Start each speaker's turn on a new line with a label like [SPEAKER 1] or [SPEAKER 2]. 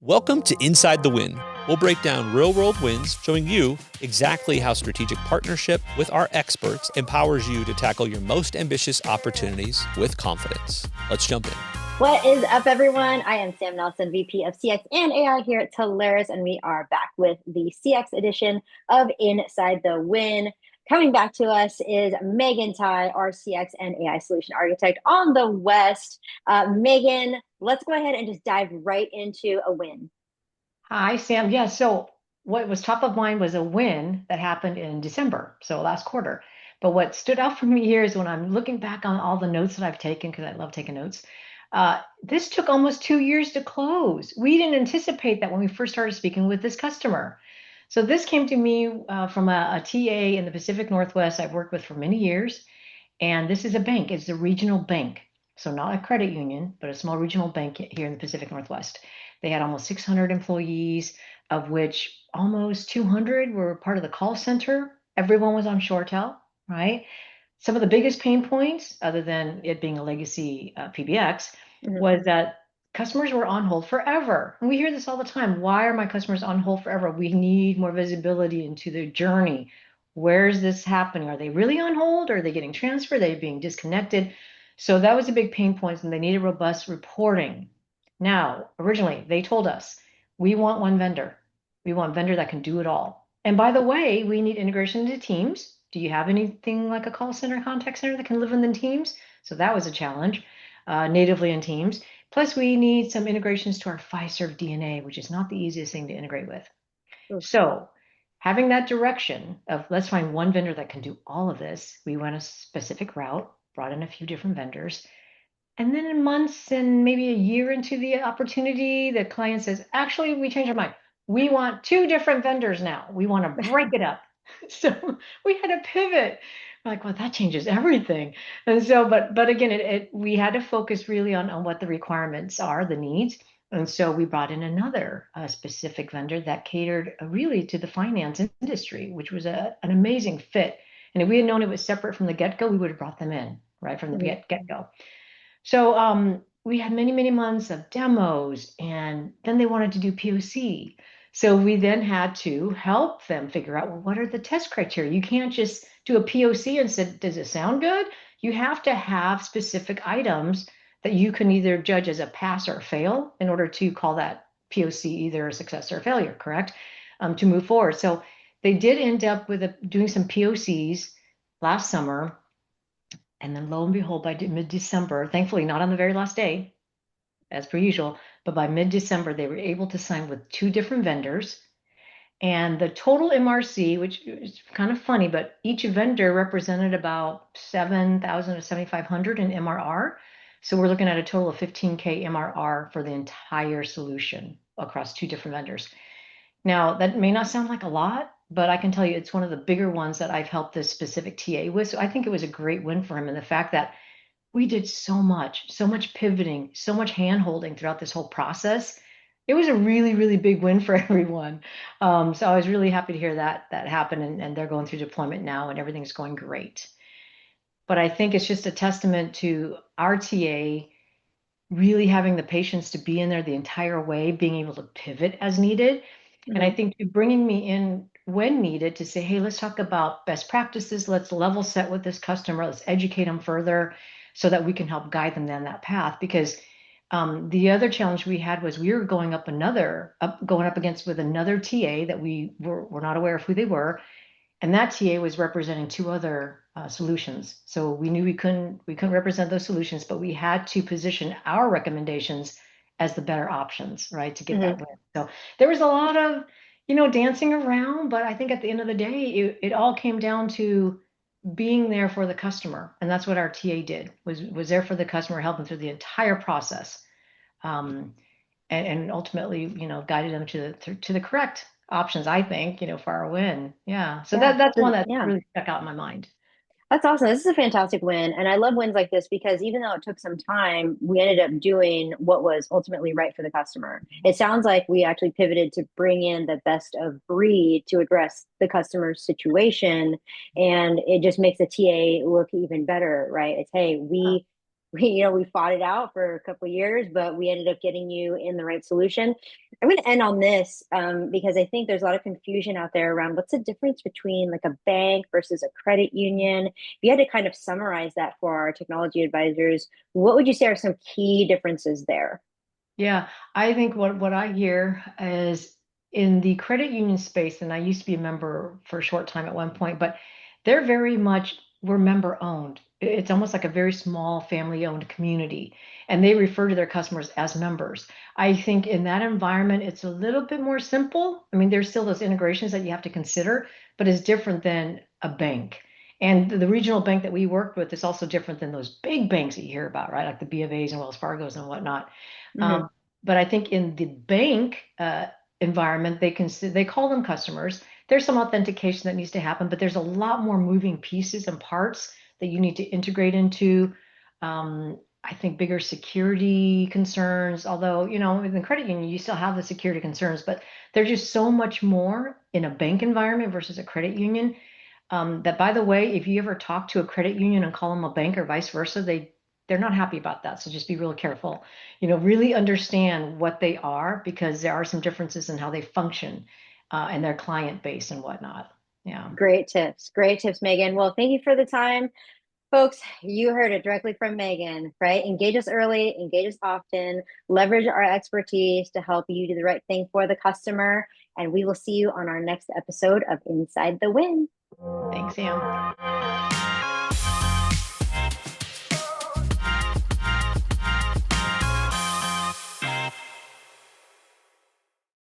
[SPEAKER 1] Welcome to Inside the Win. We'll break down real world wins, showing you exactly how strategic partnership with our experts empowers you to tackle your most ambitious opportunities with confidence. Let's jump in.
[SPEAKER 2] What is up, everyone? I am Sam Nelson, VP of CX and AI here at Telarus, and we are back with the CX edition of Inside the Win. Coming back to us is Meagan Ty, our CX and AI solution architect on the West. Meagan, let's go ahead and just dive right into a win.
[SPEAKER 3] Hi, Sam. Yeah, so what was top of mind was a win that happened in December, so last quarter. But what stood out for me here is when I'm looking back on all the notes that I've taken, because I love taking notes, this took almost 2 years to close. We didn't anticipate that when we first started speaking with this customer. So this came to me from a TA in the Pacific Northwest I've worked with for many years. And this is a bank. It's a regional bank. So not a credit union, but a small regional bank here in the Pacific Northwest. They had almost 600 employees, of which almost 200 were part of the call center. Everyone was on ShoreTel, right? Some of the biggest pain points, other than it being a legacy PBX, was that customers were on hold forever. And we hear this all the time. Why are my customers on hold forever? We need more visibility into their journey. Where is this happening? Are they really on hold? Are they getting transferred? Are they being disconnected? So that was a big pain point, and they needed robust reporting. Now, originally, they told us, we want one vendor. We want a vendor that can do it all. And by the way, we need integration into Teams. Do you have anything like a call center, contact center that can live in the Teams? So that was a challenge, natively in Teams. Plus, we need some integrations to our Fiserv DNA, which is not the easiest thing to integrate with. So having that direction of let's find one vendor that can do all of this, we went a specific route, brought in a few different vendors. And then in months and maybe a year into the opportunity, the client says, actually, we changed our mind. We want two different vendors now. We want to break it up. So we had to pivot. We're like, well, that changes everything. And so, but again, we had to focus really on what the requirements are, the needs. And so we brought in another specific vendor that catered really to the finance industry, which was an amazing fit. And if we had known it was separate from the get-go, we would have brought them in, right, from the get-go. So we had many, many months of demos, and then they wanted to do POC. So we then had to help them figure out, well, what are the test criteria? You can't just do a POC and say, does it sound good? You have to have specific items that you can either judge as a pass or a fail in order to call that POC either a success or a failure, correct? To move forward. So they did end up with doing some POCs last summer. And then lo and behold, by mid-December, thankfully not on the very last day, as per usual, but by mid-December, they were able to sign with two different vendors. And the total MRC, which is kind of funny, but each vendor represented about 7,000 to 7,500 in MRR. So we're looking at a total of 15K MRR for the entire solution across two different vendors. Now, that may not sound like a lot, but I can tell you it's one of the bigger ones that I've helped this specific TA with. So I think it was a great win for him. And the fact that we did so much pivoting, so much hand holding throughout this whole process. It was a really, really big win for everyone. So I was really happy to hear that happen. And they're going through deployment now and everything's going great. But I think it's just a testament to our TA really having the patience to be in there the entire way, being able to pivot as needed. And I think bringing me in when needed to say, hey, let's talk about best practices. Let's level set with this customer. Let's educate them further so that we can help guide them down that path. Because the other challenge we had was we were going up against with another TA that we were not aware of who they were. And that TA was representing two other solutions. So we knew we couldn't represent those solutions, but we had to position our recommendations as the better options, right, to get that win. So there was a lot of, dancing around, but I think at the end of the day, it all came down to being there for the customer. And that's what our TA did, was there for the customer, helping through the entire process. And ultimately, guided them to the correct options, I think, for our win. Yeah. So that's one that really stuck out in my mind.
[SPEAKER 2] That's awesome. This is a fantastic win. And I love wins like this because even though it took some time, we ended up doing what was ultimately right for the customer. It sounds like we actually pivoted to bring in the best of breed to address the customer's situation. And it just makes the TA look even better, right? It's, hey, we we fought it out for a couple of years, but we ended up getting you in the right solution. I'm going to end on this because I think there's a lot of confusion out there around what's the difference between like a bank versus a credit union. If you had to kind of summarize that for our technology advisors, what would you say are some key differences there?
[SPEAKER 3] Yeah, I think what I hear is in the credit union space, and I used to be a member for a short time at one point, but they're very much we're member owned. It's almost like a very small family owned community, and they refer to their customers as members. I think in that environment, it's a little bit more simple. I mean, there's still those integrations that you have to consider, but it's different than a bank. And the regional bank that we worked with is also different than those big banks that you hear about, right? Like the B of A's and Wells Fargo's and whatnot.
[SPEAKER 2] Mhm.
[SPEAKER 3] But I think in the bank environment, they call them customers. There's some authentication that needs to happen, but there's a lot more moving pieces and parts that you need to integrate into. I think bigger security concerns, although, in the credit union, you still have the security concerns, but there's just so much more in a bank environment versus a credit union. That, by the way, if you ever talk to a credit union and call them a bank or vice versa, they're not happy about that. So just be real careful. Really understand what they are because there are some differences in how they function and their client base and whatnot. Yeah.
[SPEAKER 2] Great tips. Great tips, Megan. Well, thank you for the time. Folks, you heard it directly from Megan, right? Engage us early, engage us often, leverage our expertise to help you do the right thing for the customer. And we will see you on our next episode of Inside the Win.
[SPEAKER 3] Thanks, Sam.